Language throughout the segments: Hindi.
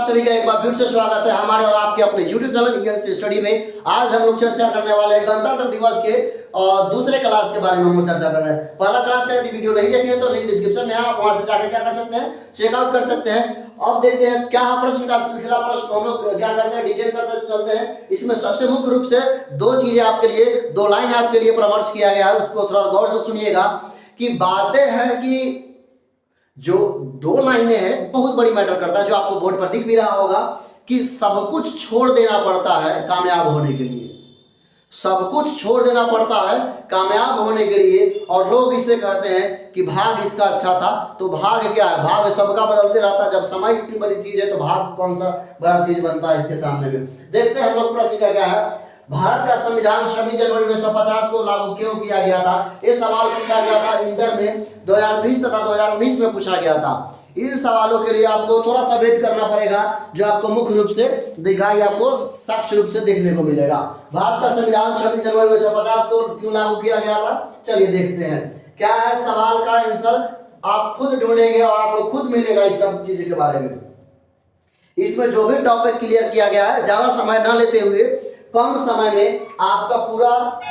आप सभी का एक बार फिर से स्वागत है हमारे और आपके अपने YouTube चैनल ईएनसी स्टडी में। आज हम लोग चर्चा करने वाले हैं गणतंत्र दिवस के और दूसरे क्लास के बारे में हम लोग चर्चा कर रहे हैं। पहला क्लास का यदि वीडियो नहीं देखे हैं तो लिंक डिस्क्रिप्शन में है, आप वहां से जाकर क्या कर सकते हैं, चेकआउट कर सकते हैं। अब देखते हैं क्या प्रश्न का सिलसिला, प्रश्न हम लोग क्या करते हैं, डिटेल करते चलते हैं। इसमें सबसे मुख्य रूप से दो चीजें आपके लिए, दो लाइन आपके लिए परामर्श किया गया है, उसको थोड़ा गौर से सुनिएगा। कि बातें हैं कि जो दो लाइनें हैं बहुत बड़ी मैटर करता है, जो आपको बोर्ड पर दिख भी रहा होगा कि सब कुछ छोड़ देना पड़ता है कामयाब होने के लिए, सब कुछ छोड़ देना पड़ता है कामयाब होने के लिए। और लोग इसे कहते हैं कि भाग इसका अच्छा था। तो भाग क्या है? भाग सबका बदलते रहता है। जब समय इतनी बड़ी चीज है तो भाग कौन सा बड़ा चीज बनता है इसके सामने में। देखते हैं हम लोग प्रश्न का क्या है। भारत का संविधान 26 जनवरी 1950 को लागू क्यों किया गया था? ये सवाल पूछा गया था इंटर में 2020 तथा 2019 में पूछा गया था। इन सवालों के लिए आपको थोड़ा सा वेट करना पड़ेगा, जो आपको मुख्य रूप से दिखाई आपको साक्ष्य रूप से देखने को मिलेगा। भारत का संविधान 26 जनवरी 1950 को क्यों लागू किया गया था, चलिए देखते हैं क्या है सवाल का आंसर। आप खुद ढूंढेंगे और आपको खुद मिलेगा इस सब चीज के बारे में। इसमें जो भी टॉपिक क्लियर किया गया है, ज्यादा समय न लेते हुए कम समय में आपका पूरा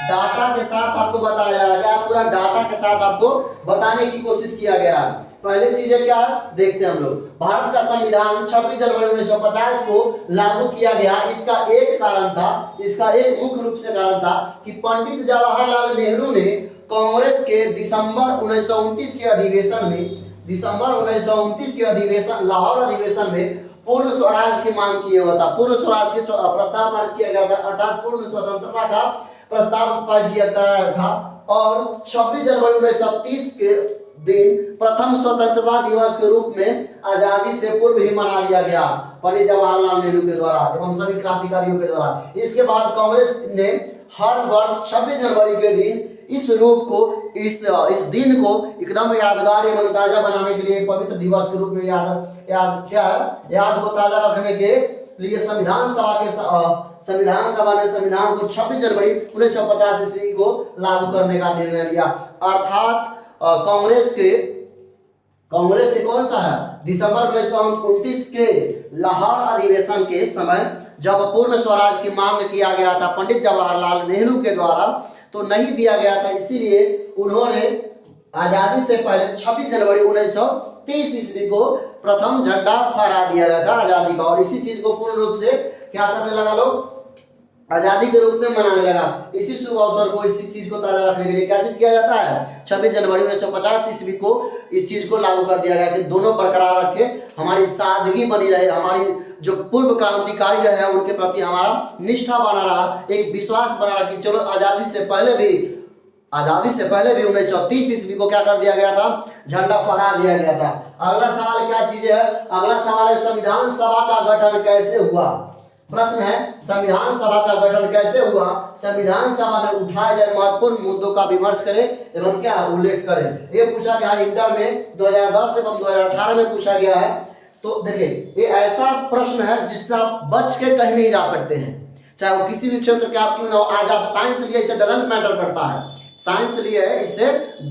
डाटा के साथ आपको बताया जा रहा है, पूरा डाटा के साथ आपको बताने की कोशिश किया गया है। पहले चीजें क्या है देखते हैं हम लोग। भारत का संविधान 26 जनवरी 1950 को लागू किया गया। इसका एक कारण था, इसका एक मुख्य रूप से कारण था कि पंडित जवाहरलाल नेहरू ने कांग्रेस के दिसंबर 1929 के अधिवेशन में, लाहौर अधिवेशन में पूर्ण स्वराज की मांग किए हुआ था। पूर्ण स्वराज के प्रस्ताव पारित किया गया था, अर्थात पूर्ण स्वतंत्रता का प्रस्ताव पारित किया गया था। और 26 जनवरी 1930 के दिन प्रथम स्वतंत्रता दिवस के रूप में आजादी से पूर्व ही मना लिया गया पंडित जवाहरलाल नेहरू के द्वारा एवं सभी क्रांतिकारियों के द्वारा। इसके बाद कांग्रेस ने हर वर्ष 26 जनवरी के दिन इस रूप को, इस दिन को एकदम यादगार एवं ताजा बनाने के लिए, पवित्र दिवस के रूप में याद को ताजा रखने के लिए संविधान सभा ने संविधान को 26 जनवरी 1950 ईस्वी को लागू करने का निर्णय लिया। अर्थात कांग्रेस के कौन सा है, दिसंबर 1929 के लाहौर अधिवेशन के समय जब पूर्ण स्वराज की मांग किया गया था पंडित जवाहरलाल नेहरू के द्वारा, तो नहीं दिया गया था। इसीलिए उन्होंने आजादी से पहले 26 जनवरी 1930 ईस्वी को प्रथम झंडा फहरा दिया गया था आजादी का। और इसी चीज को पूर्ण रूप से क्या करने लगा, लोग आजादी के रूप में मनाने लगा। इसी शुभ अवसर को, इसी चीज को ताजा रखने के लिए क्या चीज किया जाता है, 26 जनवरी 1950 ईस्वी को इस चीज को लागू कर दिया गया कि दोनों बरकरार रखे, हमारी सादगी बनी रहे, हमारी जो पूर्व क्रांतिकारी रहे उनके प्रति हमारा निष्ठा बना रहा, एक विश्वास बना रहा कि चलो आजादी से पहले भी 1930 ईस्वी को क्या कर दिया गया था, झंडा फहरा दिया गया था। अगला सवाल क्या चीज है, अगला सवाल है संविधान सभा का गठन कैसे हुआ। प्रश्न है संविधान सभा का गठन कैसे हुआ। संविधान सभा में उठाए गए महत्वपूर्ण मुद्दों का विमर्श करें एवं क्या उल्लेख करें। ये पूछा गया है इंटर में 2010 एवं 2018 में पूछा गया है। तो देखिए ये ऐसा प्रश्न है जिससे आप बच के कहीं नहीं जा सकते हैं, चाहे वो किसी भी क्षेत्र के आप क्यों ना हो। आज आप साइंस लिए, इसे डजंट मैटर करता है, साइंस लिए है, इससे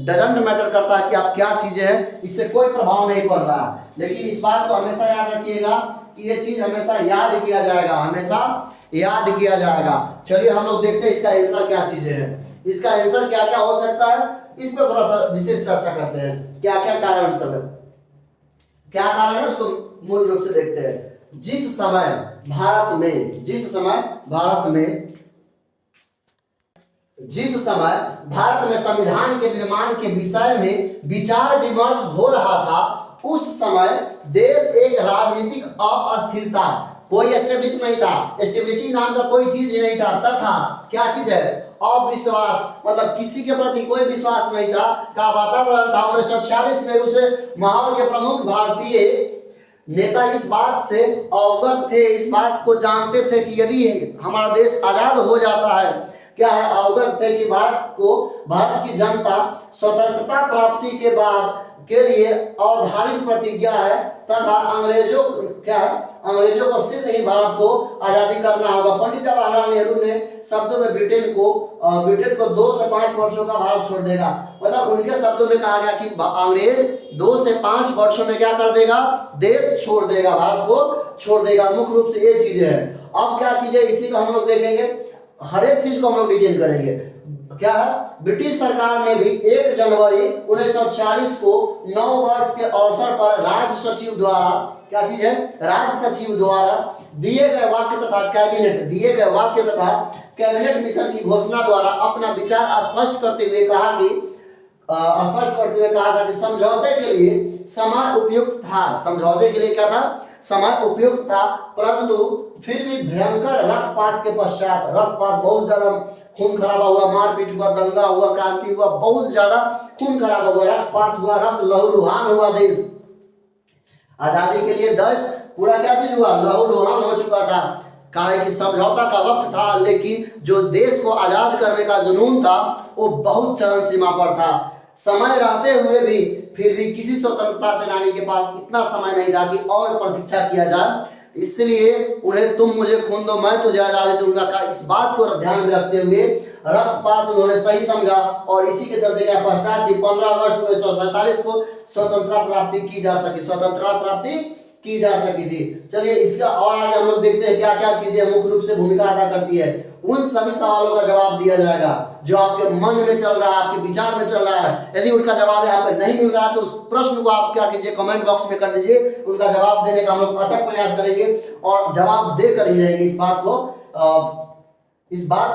डजंट मैटर करता है कि आप क्या चीजें हैं, इससे कोई प्रभाव नहीं पड़ रहा है। लेकिन इस बात को हमेशा याद रखिएगा कि ये चीज हमेशा याद किया जाएगा, हमेशा याद किया जाएगा। चलिए हम लोग देखते हैं इसका आंसर क्या चीजें हैं, इसका आंसर क्या क्या हो सकता है, इस पर थोड़ा सा विशेष चर्चा करते हैं। क्या क्या कारण सब है, क्या कारण है उसको मूल रूप से देखते हैं। जिस समय भारत में संविधान के निर्माण के विषय में विचार विमर्श हो रहा था, उस समय देश एक राजनीतिक अस्थिरता, कोई स्टेब्लिश नहीं था, स्टेबिलिटी नाम का कोई चीज नहीं था, तथा क्या चीज है, अविश्वास, मतलब किसी के प्रति कोई विश्वास नहीं था का वातावरण था। 1946 में उसे माहौल के प्रमुख भारतीय नेता इस बात से अवगत थे, इस बात को जानते थे कि यदि हमारा देश आजाद हो जाता है, क्या है, अवगत थे कि भारत की जनता स्वतंत्रता प्राप्ति के बाद के लिए अवधारित प्रतिज्ञा है तथा अंग्रेजों क्या है, अंग्रेजों को शीघ्र ही भारत को आजादी करना होगा। पंडित जवाहरलाल नेहरू ने शब्दों में ब्रिटेन को 2 से 5 वर्षों का भारत छोड़ देगा। मतलब उनके शब्दों में कहा गया कि अंग्रेज 2 से 5 वर्षों में क्या कर देगा, देश छोड़ देगा, भारत को छोड़ देगा। मुख्य रूप से ये चीजें हैं। अब क्या चीजें इसी को हम लोग देखेंगे, हर एक चीज को हम लोग डिटेल करेंगे। क्या है, ब्रिटिश सरकार ने भी 1 जनवरी 1946 को 9 वर्ष के अवसर पर राज्य सचिव द्वारा, क्या चीज है, राज्य सचिव द्वारा दिए गए वाक्य तथा कैबिनेट मिशन की घोषणा द्वारा अपना विचार स्पष्ट करते हुए कहा था कि समझौते के लिए समय उपयुक्त था। समझौते के लिए क्या था, समय उपयुक्त था, परंतु फिर भी भयंकर रक्तपात के पश्चात, रक्तपात बहुत ज्यादा खून खराबा हुआ, मारपीट हुआ, दंगा हुआ, क्रांति हुआ, बहुत ज्यादा खून खराबा हुआ, रक्तपात हुआ, रक्त लहूलुहान हुआ, देश आजादी के लिए देश पूरा क्या चीज हुआ, लहूलुहान हो चुका था। कहा कि समझौता का वक्त था, लेकिन जो देश को आजाद करने का जुनून था वो बहुत चरम सीमा पर था। समय रहते हुए भी फिर भी किसी स्वतंत्रता सेनानी के पास इतना समय नहीं था कि और प्रतीक्षा किया जाए, इसलिए उन्हें तुम मुझे खून दो मैं तुझे आजादी दूंगा का इस बात को ध्यान में रखते हुए रक्तपात उन्होंने सही समझा और इसी के चलते क्या पश्चात 15 अगस्त 1947 को स्वतंत्रता प्राप्ति की जा सकी थी। चलिए इसका और आगे हम लोग देखते हैं क्या क्या चीजें मुख्य रूप से भूमिका अदा करती है। उन सभी सवालों का जवाब दिया जाएगा जो आपके मन में चल रहा है, आपके विचार में चल रहा है। यदि उनका जवाब यहाँ पे नहीं मिल रहा है तो उस प्रश्न को आप क्या कीजिए, कमेंट बॉक्स में कर दीजिए। उनका जवाब देने का हम लोग अथक प्रयास करेंगे और जवाब देकर ही रहेंगे। इस बात को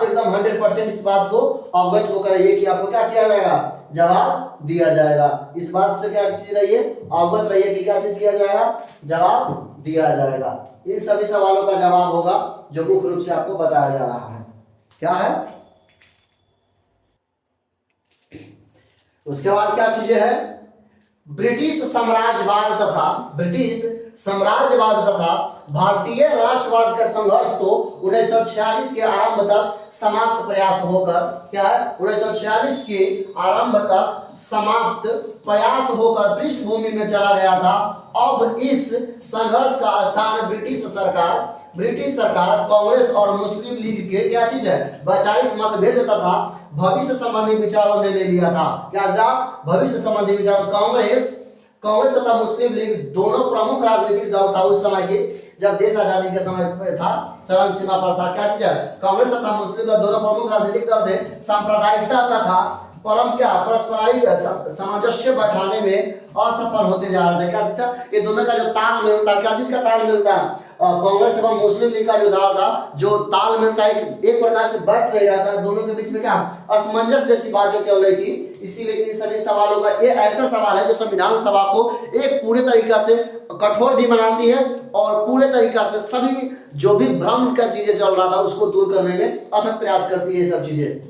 एकदम 100% इस बात को अवगत होकर रहिए कि आपको क्या किया जाएगा, जवाब दिया जाएगा। इस बात से क्या चीज रहिए, अवगत रहिए कि क्या चीज किया जाएगा, जवाब दिया जाएगा। इन सभी सवालों का जवाब होगा जो मुख्य रूप से आपको बताया जा रहा है। क्या है, उसके बाद क्या चीजें हैं, ब्रिटिश साम्राज्यवाद तथा भारतीय राष्ट्रवाद के संघर्ष को 1946 के आरंभ तक समाप्त प्रयास होकर, क्या है, 1946 के आरंभ तक समाप्त प्रयास होकर पृष्ठभूमि में चला गया था। अब इस संघर्ष का स्थान ब्रिटिश सरकार कांग्रेस और मुस्लिम लीग के क्या चीज है, वैचारिक मतभेद तथा भविष्य संबंधी विचारों ने ले लिया था। क्या था, भविष्य संबंधी विचार। कांग्रेस तथा मुस्लिम लीग दोनों प्रमुख राजनीतिक दल था उस समय के, जब देश आजादी के समय पे था, चरम सीमा पर था। क्या चीज है, कांग्रेस तथा मुस्लिम दल दोनों प्रमुख राजनीतिक दल थे। सांप्रदायिकता तथा पारस्परिक सामंजस्य बैठाने में असफल होते जा रहे थे। क्या चीज का, ये दोनों का जो तालमेल था, क्या चीज का तालमेल था, कांग्रेस एवं मुस्लिम लीग का जो दाल था, जो तालमेल था, एक प्रकार से बैठ नहीं रहा था। दोनों के बीच में क्या असमंजस जैसी बातें चल रही थी। इसीलिए इन सभी सवालों का ये ऐसा सवाल है जो संविधान सभा को एक पूरे तरीका से कठोर भी बनाती है और पूरे तरीका से सभी जो भी भ्रम का चीजें चल रहा था उसको दूर करने में अथक प्रयास करती है। ये सब चीजें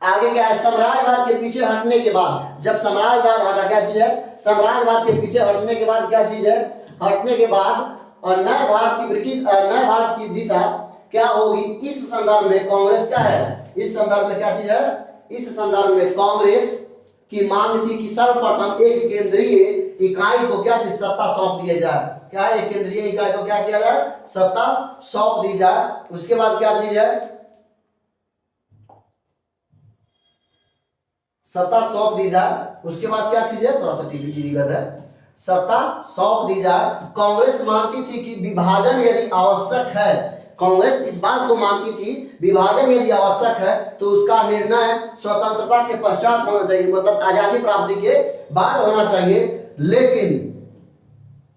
आगे क्या है, साम्राज्यवाद के पीछे हटने के बाद, जब साम्राज्यवाद हटा, क्या चीज है, साम्राज्यवाद के पीछे हटने के बाद क्या चीज है, हटने के बाद और नए भारत की दिशा क्या होगी। इस संदर्भ में कांग्रेस क्या है, इस संदर्भ में क्या चीज है, इस संदर्भ में कांग्रेस की मांग थी कि सर्वप्रथम एक केंद्रीय इकाई को क्या चीज, सत्ता सौंप दिया जाए। क्या है, एक केंद्रीय इकाई को क्या किया जाए, सत्ता सौंप दी जाए। उसके बाद क्या चीज है, सत्ता सौंप दी जाए। उसके बाद क्या चीज है, थोड़ा सा टीपीटी दिक्कत है, सत्ता सौंप दी जाए। कांग्रेस मानती थी कि विभाजन यदि आवश्यक है, कांग्रेस इस बात को मानती थी विभाजन यदि आवश्यक है तो उसका निर्णय स्वतंत्रता के पश्चात होना चाहिए, मतलब आजादी प्राप्ति के बाद होना चाहिए। लेकिन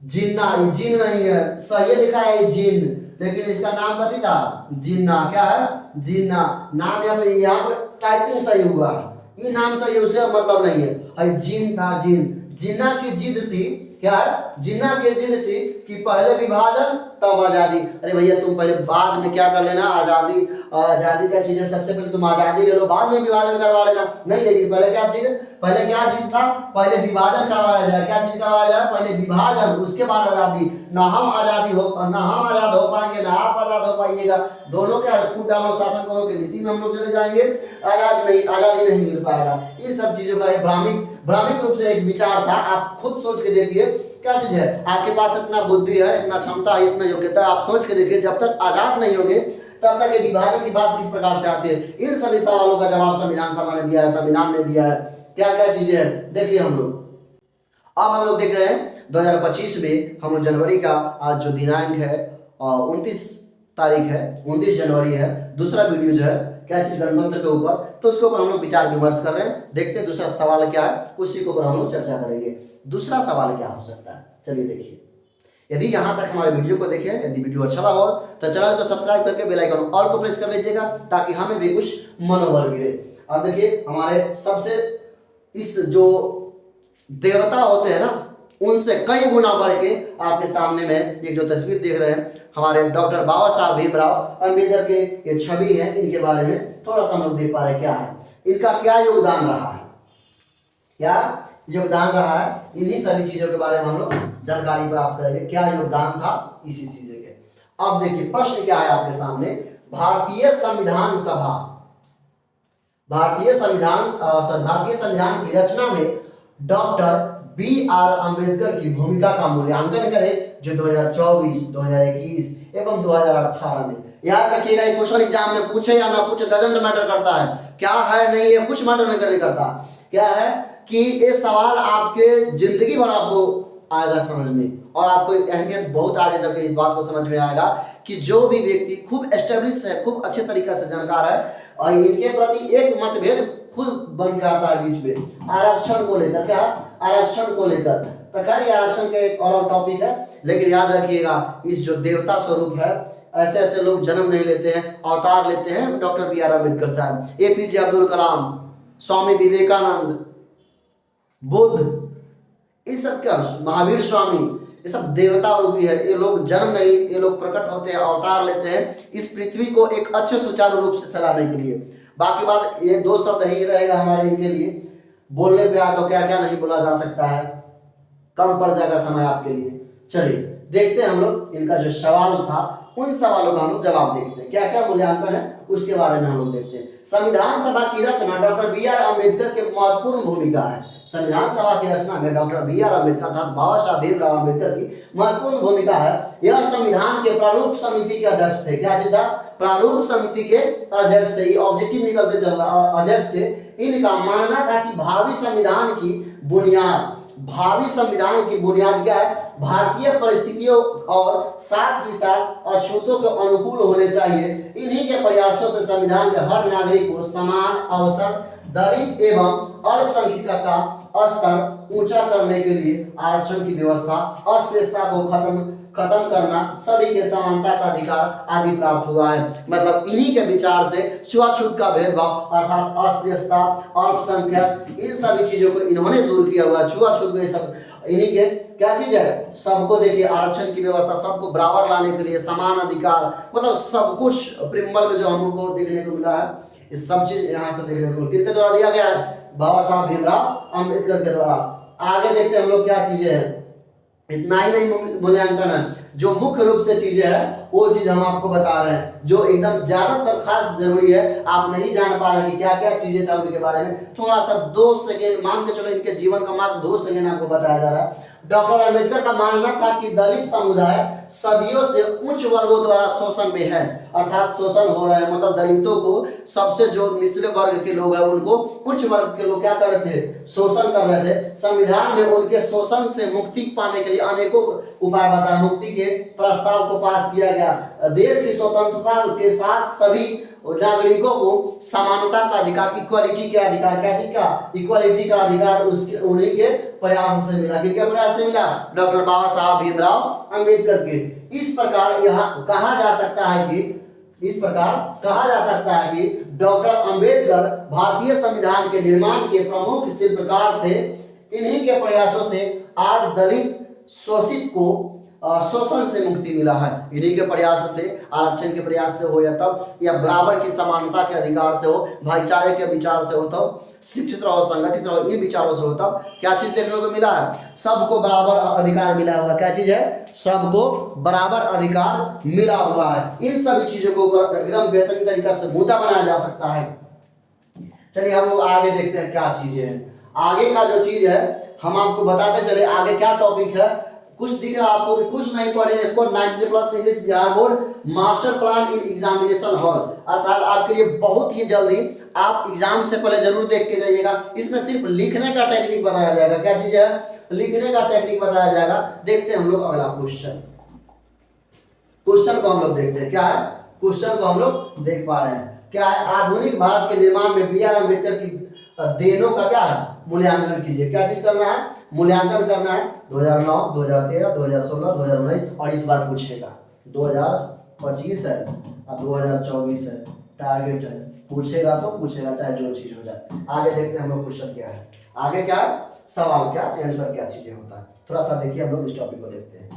जिन्ना, जिन नहीं है, सही लिखा है जिन, लेकिन इसका नाम पति था जिन्ना। क्या है, जिन्ना नाम, यहाँ पे टाइपिंग सही हुआ है, ये नाम सही है, उससे मतलब नहीं है, जिन था, जिन्ना की जिद थी। क्या है, जिन्ना की जिद थी कि पहले विभाजन तब आजादी। अरे भैया तुम पहले बाद में क्या कर लेना, आजादी का चीज है, सबसे पहले तुम आजादी ले लो, बाद में विभाजन करवा लेना। नहीं, लेकिन पहले क्या थी, पहले क्या चीज था, पहले विभाजन करवाया जाए। क्या चीज करवाया जाए, पहले विभाजन, उसके बाद आजादी। ना हम आजाद हो पाएंगे, ना आप आजाद हो पाइएगा। दोनों के फूट डालो, शासन करो की नीति में हम लोग चले जाएंगे, आजादी नहीं मिल पाएगा। इन सब चीजों का भ्रामिक रूप से एक विचार था। आप खुद सोच के देखिए, क्या चीज है, आपके पास इतना बुद्धि है, इतना क्षमता है, इतना योग्यता है, आप सोच के देखिए, जब तक आजाद नहीं होंगे तब तक ये विभाजन की बात किस प्रकार से आती है। इन सभी सवालों का जवाब संविधान सभा ने दिया है, संविधान ने दिया है। क्या क्या चीजें हैं देखिए हम लोग। अब हम लोग देख रहे हैं 2025 में हम लोग जनवरी का आज जो दिनांक है 29 तारीख है, 29 जनवरी है। दूसरा वीडियो जो है क्या चीज गणतंत्र के ऊपर, तो उसके ऊपर हम लोग विचार विमर्श कर रहे हैं। देखते हैं दूसरा सवाल क्या है, उसी के ऊपर हम लोग चर्चा करेंगे। दूसरा सवाल क्या हो सकता है, चलिए देखिए। यदि यहाँ तक हमारे वीडियो को देखें, यदि वीडियो अच्छा लगा हो तो चैनल को सब्सक्राइब करके बेल आइकन ऑल को प्रेस कर लीजिएगा, ताकि हमें भी कुछ मनोबल मिले। अब देखिए, हमारे सबसे इस जो देवता होते हैं ना, उनसे कई गुना बढ़ के आपके सामने में एक जो तस्वीर देख रहे हैं, हमारे डॉक्टर बाबा साहब भीमराव अम्बेडकर के ये छवि है। इनके बारे में थोड़ा सा हम लोग देख पा रहे हैं क्या है, इनका क्या योगदान रहा है, क्या योगदान रहा है। इन्हीं सभी चीजों के बारे में हम लोग जानकारी प्राप्त करेंगे, क्या योगदान था इसी चीजें के। अब देखिए प्रश्न क्या है आपके सामने, भारतीय संविधान की रचना में डॉक्टर B.R. अम्बेडकर की भूमिका का मूल्यांकन करें, जो 2024, 2021 एवं 2018 में। याद रखिएगा, ये क्वेश्चन एग्जाम में पूछे या ना पूछे डजंट मैटर करता है, क्या है नहीं है कुछ मैटर नहीं करता। क्या है कि ये सवाल आपके जिंदगी भर आपको आएगा समझ में, और आपको अहमियत बहुत आगे चल के इस बात को समझ में आएगा कि जो भी व्यक्ति खूब एस्टेब्लिश है, खूब अच्छे तरीके से जानकार है, और इनके प्रति एक मतभेद खुद बन के आता है बीच में आरक्षण को लेकर। क्या आरक्षण को लेकर, तो खैर आरक्षण का एक और टॉपिक है, लेकिन याद रखिएगा इस जो देवता स्वरूप है, ऐसे ऐसे लोग जन्म नहीं लेते हैं, अवतार लेते हैं। Doctor B.R. अम्बेडकर साहब, APJ अब्दुल कलाम, स्वामी विवेकानंद, बुद्ध, ये सब क्या, महावीर स्वामी, ये सब देवता रूपी है। ये लोग जन्म नहीं, ये लोग प्रकट होते हैं, अवतार लेते हैं इस पृथ्वी को एक अच्छे सुचारू रूप से चलाने के लिए। बाकी बात ये दो शब्द ही रहेगा हमारे इनके लिए, बोलने पे आ तो क्या क्या नहीं बोला जा सकता है, कम पड़ जाएगा समय आपके लिए। चलिए देखते हैं हम लोग इनका जो सवाल था, उन सवालों का हम लोग जवाब देखते हैं, क्या क्या मूल्यांकन है उसके बारे में हम लोग देखते हैं। संविधान सभा की रचना डॉक्टर B.R. अम्बेडकर की महत्वपूर्ण भूमिका है। संविधान सभा की रचना में डॉक्टर B.R. अम्बेडकर अर्थात बाबा साहब भीमराव अम्बेडकर की महत्वपूर्ण भूमिका है। यह संविधान के प्रारूप समिति के अध्यक्ष थे। क्या चीज था, प्रारूप समिति के अध्यक्ष थे, ये ऑब्जेक्टिव निकलते चल रहा, अध्यक्ष थे। इनका मानना था कि भावी संविधान की बुनियाद क्या है, भारतीय परिस्थितियों और साथ ही साथ अछूतों के अनुकूल होने चाहिए। इन्हीं के प्रयासों से संविधान में हर नागरिक को समान अवसर, दलित एवं अल्पसंख्यक का स्तर ऊंचा करने के लिए आरक्षण की व्यवस्था, अस्पृश्यता को खत्म करना, सभी के समानता का अधिकार आदि प्राप्त हुआ है। मतलब इन्हीं के विचार से छुआछूत का भेदभाव अर्थात अस्पृश्यता, अल्पसंख्यक, इन सभी चीजों को इन्होंने दूर किया हुआ। छुआछूत में सब इन्हीं के क्या चीज है, सबको देखिए आरक्षण की व्यवस्था, सबको बराबर लाने के लिए समान अधिकार, मतलब सब कुछ प्रिमल में जो हमको देखने को मिला है, इस सब चीज यहाँ से देखने को किसके द्वारा दिया गया है, बाबा साहब भीमराव अम्बेडकर के द्वारा। आगे देखते हैं हम लोग क्या चीजें हैं। इतना ही नहीं मूल्यांकन है, जो मुख्य रूप से चीजें हैं वो चीज हम आपको बता रहे हैं, जो एकदम ज्यादातर खास जरूरी है। आप नहीं जान पा रहे कि क्या क्या चीजें था उनके बारे में, थोड़ा सा 2 सेकेंड मान के चलो, इनके जीवन का मात्र 2 सेकेंड आपको बताया जा रहा है। डॉक्टर अम्बेडकर का मानना था कि दलित समुदाय सदियों से उच्च वर्गों द्वारा शोषण में है, अर्थात शोषण हो रहा है, मतलब दलितों को, सबसे जो निचले वर्ग के लोग हैं उनको उच्च वर्ग के लोग क्या कर रहे थे, शोषण कर रहे थे। संविधान में उनके शोषण से मुक्ति पाने के लिए अनेकों उपाय बताए, मुक्ति के प्रस्ताव को पास किया गया। देश की स्वतंत्रता के साथ सभी नागरिकों को समानता का अधिकार, इक्वालिटी का अधिकार, क्या चीज का, इक्वालिटी का अधिकार उसके उन्हीं के प्रयास से मिला। किसके प्रयास से मिला, डॉक्टर बाबा साहब भीमराव अम्बेडकर के। इस प्रकार यहाँ कहा जा सकता है कि डॉक्टर अम्बेडकर भारतीय संविधान के निर्माण के प्रमुख शिल्पकार थे। इन्हीं के प्रयासों से आज दलित शोषित को शोषण से मुक्ति मिला है। इन्हीं के प्रयास से, आरक्षण के प्रयास से हो या तब, या बराबर की समानता के अधिकार से हो, भाईचारे के विचार से हो, तो शिक्षित रहो, संगठित रहो, इन विचारों से हो, तब क्या चीज देखने को मिला है? सबको बराबर अधिकार मिला हुआ है। क्या चीज है? सबको बराबर अधिकार मिला हुआ है। इन सभी चीजों को एकदम बेहतरीन तरीका से मुद्दा बनाया जा सकता है। चलिए हम लोग आगे देखते हैं क्या चीजें हैं। आगे का जो चीज है हम आपको बताते चले आगे क्या टॉपिक है। कुछ दिख रहा है आपको कि कुछ नहीं पढ़े, इसको 90+ English Bihar board master plan in examination hall, अर्थात आपके लिए बहुत ही जल्दी आप एग्जाम से पहले जरूर देख के जाइएगा। इसमें सिर्फ लिखने का टेक्निक बताया जाएगा। क्या चीज है? लिखने का टेक्निक बताया जाएगा। देखते हैं हम लोग अगला क्वेश्चन। क्वेश्चन को हम लोग देखते हैं। क्या है क्वेश्चन को हम लोग देख पा रहे हैं। क्या है? आधुनिक भारत के निर्माण में बी आर अम्बेडकर की देनों का क्या है? मूल्यांकन कीजिए। क्या चीज करना है? मूल्यांकन करना है। 2009, 2013, 2016, 2019 और इस बार पूछेगा 2025 है और 2024 है। टारगेट है, पूछेगा तो पूछेगा चाहे जो चीज हो जाए। आगे देखते हैं हम लोग क्वेश्चन क्या है। आगे क्या है? सवाल क्या, आंसर क्या चीजें होता है। थोड़ा सा देखिए हम लोग इस टॉपिक को देखते हैं।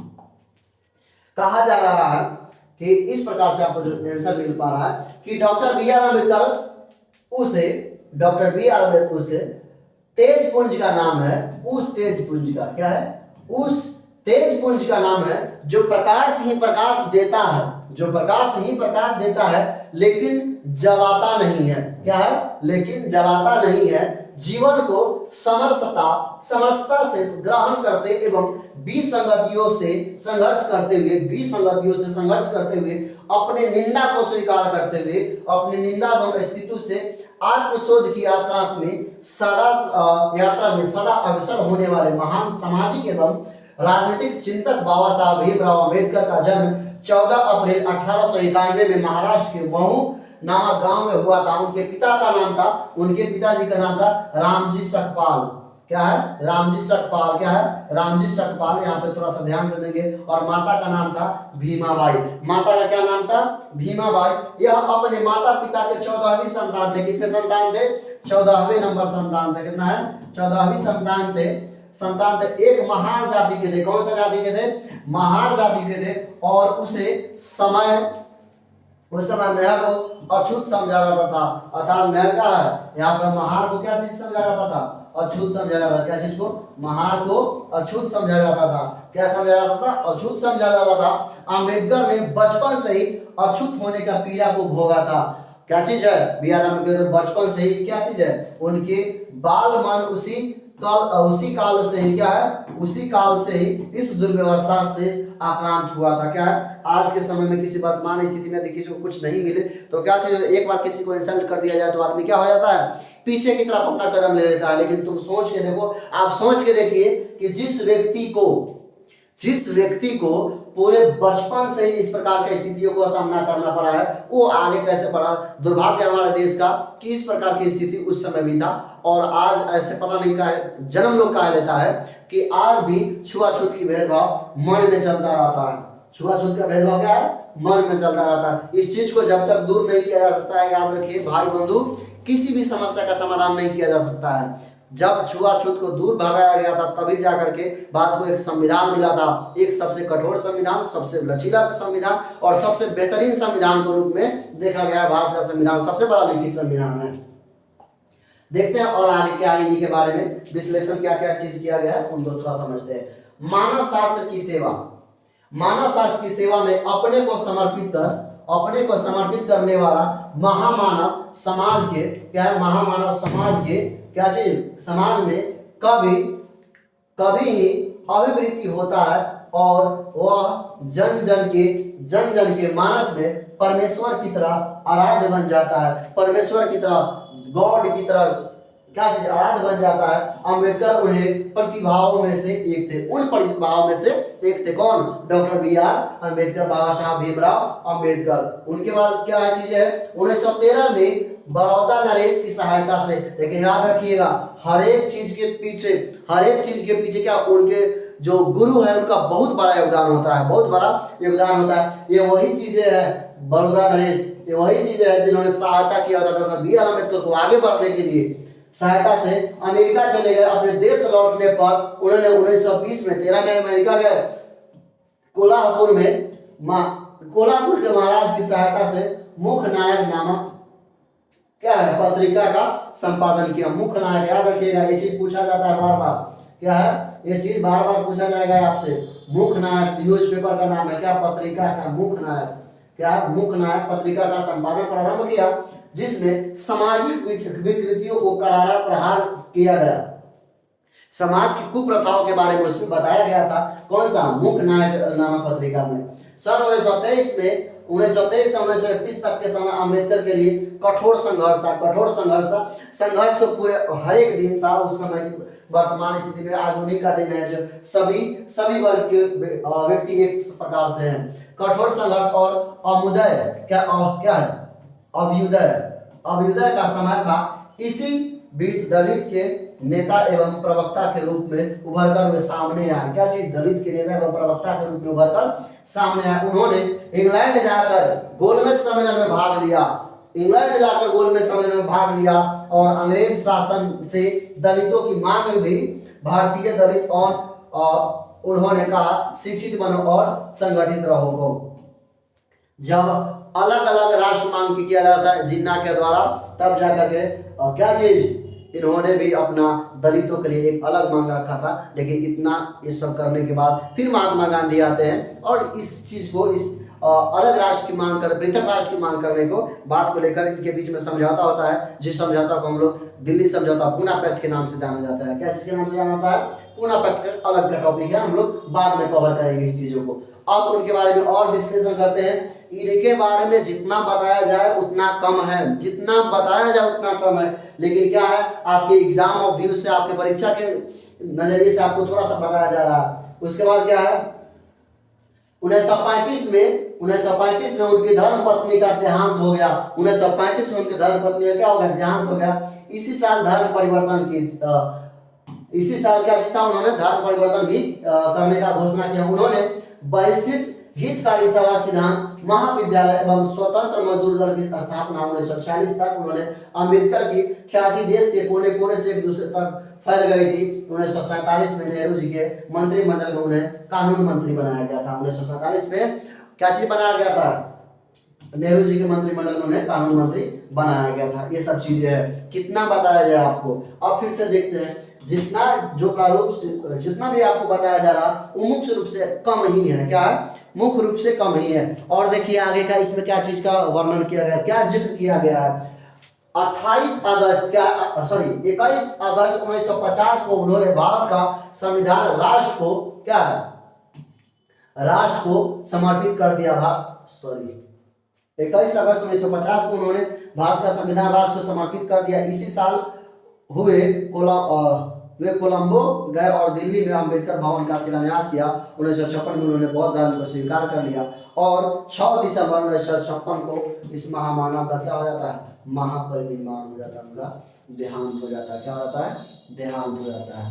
कहा जा रहा है कि इस प्रकार से आपको जो आंसर मिल पा रहा है कि डॉक्टर बी आर अम्बेडकर उसे तेज पुंज का नाम है। उस तेज पुंज का क्या है? उस तेज पुंज का नाम है जो प्रकाश ही प्रकाश देता है, जो प्रकाश ही प्रकाश देता है लेकिन जलाता नहीं है। क्या है? लेकिन जलाता नहीं है। जीवन को समरसता से ग्रहण करते एवं विसंगतियों से संघर्ष करते हुए अपने निंदा को स्वीकार करते हुए अपने निंदा एवं स्थिति से आत्मशोध की यात्रा में सदा अग्रसर होने वाले महान सामाजिक एवं राजनीतिक चिंतक बाबा साहब भीमराव अम्बेडकर का जन्म 14 अप्रैल 1891 में महाराष्ट्र के महू नामक गांव में हुआ था। उनके पिताजी का नाम था रामजी सकपाल। क्या है? रामजी सकपाल। क्या है? रामजी सकपाल। यहाँ पे थोड़ा सा ध्यान से देंगे। और माता का नाम था भीमाबाई। माता का क्या नाम था? भीमाबाई। यह अपने माता पिता के 14वीं संतान थे। कितने संतान थे? 14वें नंबर संतान थे। कितना है? 14वीं संतान थे। एक महार जाति के थे। कौन सा जाति के थे? महार जाति के थे। और उस समय मेहर को अछूत समझा जाता था। अर्थात मेहर का है यहाँ पर महार को क्या चीज समझा जाता था? अछूत समझा जाता था। क्या चीज को? महार को अछूत समझा जाता था। क्या समझा जाता था? अछूत समझा जाता था। अम्बेडकर ने बचपन से ही अछूत होने का पीड़ा को भोगा था। क्या चीज है? बी आर अम्बेडकर बचपन से ही क्या चीज है? उनके बाल मन उसी काल से ही क्या है? उसी काल से ही इस दुर्व्यवस्था से आक्रांत हुआ था। क्या है? आज के समय में किसी वर्तमान स्थिति में यदि किसी को कुछ नहीं मिले तो क्या चीज, एक बार किसी को इंसल्ट कर दिया जाए तो आदमी क्या हो जाता है? पीछे की तरफ अपना कदम ले लेता है। लेकिन तुम सोच के देखो, आप सोच के देखिए कि जिस व्यक्ति को पूरे बचपन से ही इस प्रकार की स्थितियों का सामना करना पड़ा है, वो आगे कैसे बढ़ा। दुर्भाग्य हमारे देश का कि इस प्रकार की स्थिति उस समय भी था। और आज ऐसे पता नहीं का जन्म लोग कहा लेता है कि आज भी छुआछूत की भेदभाव मन में चलता रहता है। छुआछूत का भेदभाव क्या है? मन में चलता रहता है। इस चीज को जब तक दूर नहीं किया जा सकता है, याद रखिए भाई बंधु, किसी भी समस्या का समाधान नहीं किया जा सकता है। जब छुआछूत को दूर भगाया गया था तभी जाकर के भारत को एक संविधान मिला था। एक सबसे कठोर संविधान, सबसे लचीला संविधान और सबसे बेहतरीन संविधान के रूप में देखा गया। भारत का संविधान सबसे बड़ा लिखित संविधान है। देखते हैं और आगे क्या है इन्हीं के बारे में विश्लेषण, क्या क्या चीज किया गया है उनको थोड़ा समझते हैं। मानव शास्त्र की सेवा में अपने को समर्पित करने वाला महामानव समाज के क्या है? महामानव समाज के क्या चीज? समाज में कभी ही अभिवृद्धि होता है और वह जन जन के मानस में परमेश्वर की तरह आराध्य बन जाता है। परमेश्वर की तरह, गॉड की तरह क्या चीज? आराध्य बन जाता है। अम्बेडकर उन्हें प्रतिभाओं में से एक थे। उन प्रतिभाओं में से एक थे। कौन? डॉक्टर बी आर अम्बेडकर, बाबा साहब भीमराव अम्बेडकर। उनके बाद क्या चीज है? 1913 में बड़ौदा नरेश की सहायता से। लेकिन याद रखिएगा हर एक चीज के पीछे क्या? उनके जो गुरु है उनका बहुत बड़ा योगदान होता है। ये वही चीजें है बड़ौदा नरेश, ये वही चीजें है जिन्होंने सहायता किया था डॉक्टर बी आर अम्बेडकर को आगे बढ़ने के लिए। सहायता से अमेरिका चले गए। अपने देश लौटने पर उन्होंने 1920 में 13 में अमेरिका गए। कोल्हापुर के महाराज की सहायता से मुख्य नायक नामक क्या है, पत्रिका का संपादन किया। मुख्य नायक, याद रखिएगा ये चीज पूछा जाता है बार बार, क्या है ये चीज बार बार पूछा जाएगा आपसे। मुख्य नायक न्यूज़पेपर का नाम है क्या, पत्रिका का मुख्य नायक, क्या है मुख्य नायक पत्रिका का संपादन प्रारंभ किया जिसमें सामाजिक विकृतियों को करारा प्रहार किया गया। समाज की कुप्रथाओं के बारे में उसमें बताया गया था। कौन सा, मुख्य नायक नामक पत्रिका में। सन 1923 में 1923 से 1931 तक के समय अम्बेडकर के लिए कठोर संघर्ष था, कठोर संघर्ष था। संघर्ष तो पूरे हर एक दिन था उस समय की वर्तमान स्थिति में। आज उन्हीं का दिन है जो सभी वर्ग के व्यक्ति एक प्रकार से हैं। कठोर संघर्ष और अभ्युदय, क्या है अभ्युदय का समय था। इसी बीच दलित के नेता एवं प्रवक्ता के रूप में उभरकर वे सामने आए। क्या चीज, दलित के नेता एवं प्रवक्ता के रूप में उभरकर सामने आए। उन्होंने इंग्लैंड जाकर गोलमेज सम्मेलन में भाग लिया, इंग्लैंड जाकर गोलमेज सम्मेलन में भाग लिया और अंग्रेज शासन से दलितों की मांग भी भारतीय दलित और उन्होंने कहा शिक्षित बनो और संगठित रहो। जब अलग अलग राष्ट्र मांग किया जाता है जिन्ना के द्वारा, तब जाकर के क्या चीज, इन्होंने भी अपना दलितों के लिए एक अलग मांग रखा था। लेकिन इतना ये सब करने के बाद फिर महात्मा गांधी आते हैं और इस चीज को, इस अलग राष्ट्र की मांग कर, पृथक राष्ट्र की मांग करने को, बात को लेकर इनके बीच में समझौता होता है। जिस समझौता को हम लोग दिल्ली समझौता, पूना पैक्ट के नाम से जाना जाता है। क्या चीज के नाम से जाना जाता है, पूना पैक्ट का अलग का टॉपिक है, हम लोग बाद में कवर करेंगे इस चीजों को। अब उनके बारे में और विश्लेषण करते हैं। इनके बारे में जितना बताया जाए उतना कम है, जितना बताया जाए उतना कम है। लेकिन क्या है, आपके एग्जाम और व्यू से, आपके परीक्षा के नजरिए से आपको थोड़ा सा बताया जा रहा है। उसके बाद क्या है, 1935 में उनकी धर्म पत्नी का देहांत हो गया। 1935 में उनकी धर्म पत्नी का क्या हो गया, देहांत हो गया। इसी साल धर्म परिवर्तन की, इसी साल क्या था, उन्होंने धर्म परिवर्तन भी करने का घोषणा किया। उन्होंने बहिष्कृत हितकारी सभा सिद्धांत महाविद्यालय एवं स्वतंत्र मजदूर दल की स्थापना 1946 तक। उन्होंने अम्बेडकर की ख्याति देश के कोने कोने से एक दूसरे तक फैल गई थी। 1947 में नेहरू जी के मंत्रिमंडल में उन्हें कानून मंत्री बनाया गया था। 1947 में क्या चीज बनाया गया था, नेहरू जी के मंत्रिमंडल में उन्हें कानून मंत्री बनाया गया था। ये सब चीजें है, कितना बताया जाए आपको। अब फिर से देखते हैं, जितना जो प्रारूप, जितना भी आपको बताया जा रहा वो मुख्य रूप से कम ही है। क्या है, मुख्य रूप से कम ही है। और देखिए आगे का, इसमें क्या चीज का वर्णन किया गया, क्या जिक्र किया गया है। 21 अगस्त 1950 को उन्होंने भारत का संविधान राष्ट्र को, क्या है, राष्ट्र को समर्पित कर दिया। 21 अगस्त 1950 को उन्होंने भारत का संविधान राष्ट्र को समर्पित कर दिया। इसी साल वे कोलंबो गए और दिल्ली में अंबेडकर भवन का शिलान्यास किया। 1956 में उन्होंने बौद्ध धर्म को स्वीकार कर लिया और 6 दिसंबर 1956 को इस महामानव का क्या हो जाता है, महापरिनिर्वाण हो जाता है, उनका देहांत हो जाता है। क्या हो जाता है, देहांत हो जाता है।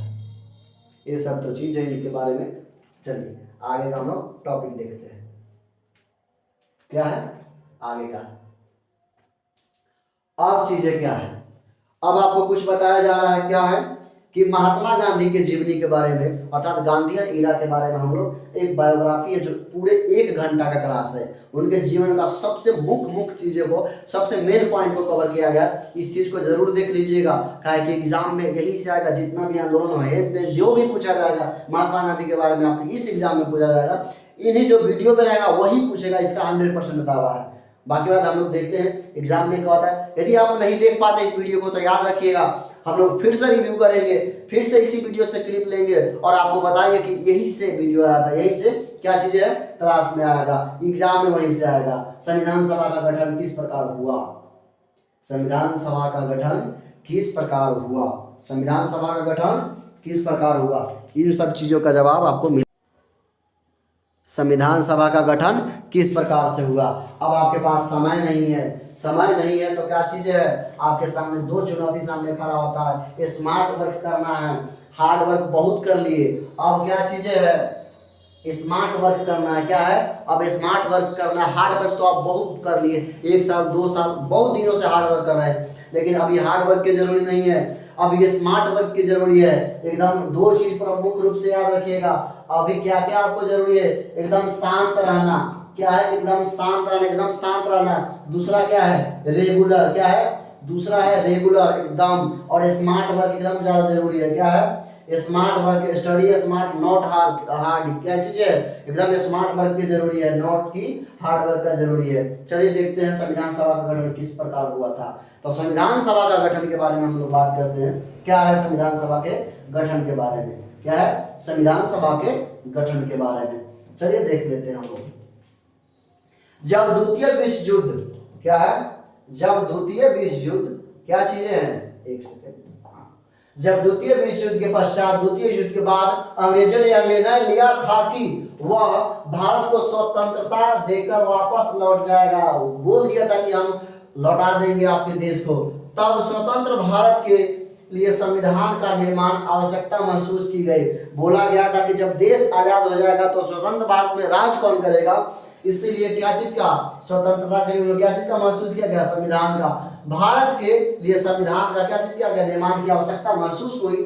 ये सब तो चीज है इनके बारे में। चलिए आगे का हम लोग टॉपिक देखते हैं, क्या है आगे का। अब चीजें क्या है, अब आपको कुछ बताया जा रहा है। क्या है कि महात्मा गांधी के जीवनी के बारे में, अर्थात गांधीयन इरा के बारे में हम लोग एक बायोग्राफी है जो पूरे 1 घंटा का क्लास है। उनके जीवन का सबसे मुख्य चीजों को, सबसे मेन पॉइंट को कवर किया गया। इस चीज को जरूर देख लीजिएगा, काहे कि एग्जाम में यही से आएगा। जितना भी आंदोलन है, जो भी पूछा जाएगा महात्मा गांधी के बारे में आपको इस एग्जाम में पूछा जाएगा। इन्हीं जो वीडियो में रहेगा वही पूछेगा, इसका 100% दावा है। बाकी बात हम लोग देखते हैं एग्जाम में क्या होता है। यदि आप नहीं देख पाते इस वीडियो को तो याद रखिएगा, हम लोग फिर से रिव्यू करेंगे, फिर से इसी वीडियो से क्लिप लेंगे और आपको बताइए कि यही से वीडियो आया था, यही से क्या चीज है क्लास में आएगा, एग्जाम में वहीं से आएगा। संविधान सभा का गठन किस प्रकार हुआ, संविधान सभा का गठन किस प्रकार हुआ, संविधान सभा का गठन किस प्रकार हुआ, इन सब चीजों का जवाब आपको मिल। संविधान सभा का गठन किस प्रकार से हुआ। अब आपके पास समय नहीं है तो क्या चीज है, आपके सामने 2 चुनौती सामने खड़ा होता है। स्मार्ट वर्क करना है, हार्ड वर्क बहुत कर लिए। अब क्या चीजें है, स्मार्ट वर्क करना है। क्या है, अब स्मार्ट वर्क करना है। हार्ड वर्क तो आप बहुत कर लिए, 1 साल 2 साल बहुत दिनों से हार्ड वर्क कर रहे हैं, लेकिन अब ये हार्ड वर्क की जरूरी नहीं है, अब ये स्मार्ट वर्क की जरूरी है। एकदम 2 चीज प्रमुख रूप से याद रखिएगा। अभी क्या क्या आपको जरूरी है, एकदम शांत रहना। क्या है, एकदम शांत रहना, एकदम शांत रहना। दूसरा क्या है, रेगुलर। क्या है, दूसरा है रेगुलर एकदम, और स्मार्ट वर्क एकदम ज्यादा जरूरी है। क्या है? Smart work, study smart not hard. क्या चीज है? एकदम स्मार्ट वर्क की जरूरी है, नॉट की हार्ड वर्क का जरूरी है। चलिए देखते हैं संविधान सभा का गठन किस प्रकार हुआ था। तो संविधान सभा का गठन के बारे में हम लोग बात करते हैं। क्या है संविधान सभा के गठन के बारे में? क्या है संविधान सभा के गठन के बारे में? चलिए देख लेते हैं हम लोग। जब द्वितीय विश्व युद्ध, क्या है? जब द्वितीय विश्व युद्ध, क्या चीजें हैं? एक सेकंड। जब द्वितीय विश्व युद्ध के पश्चात, द्वितीय युद्ध के बाद अंग्रेजों ने यह निर्णय लिया था कि वह भारत को स्वतंत्रता देकर वापस लौट जाएगा। बोल दिया था कि हम लौटा देंगे आपके देश को। तब स्वतंत्र भारत के लिए संविधान का निर्माण आवश्यकता महसूस की गई। बोला गया था कि जब देश आजाद हो जाएगा तो स्वतंत्र भारत में राज कौन करेगा, इसीलिए क्या चीज का? स्वतंत्रता के लिए क्या चीज का महसूस किया गया? संविधान का। भारत के लिए संविधान का क्या चीज किया गया? निर्माण की आवश्यकता महसूस हुई।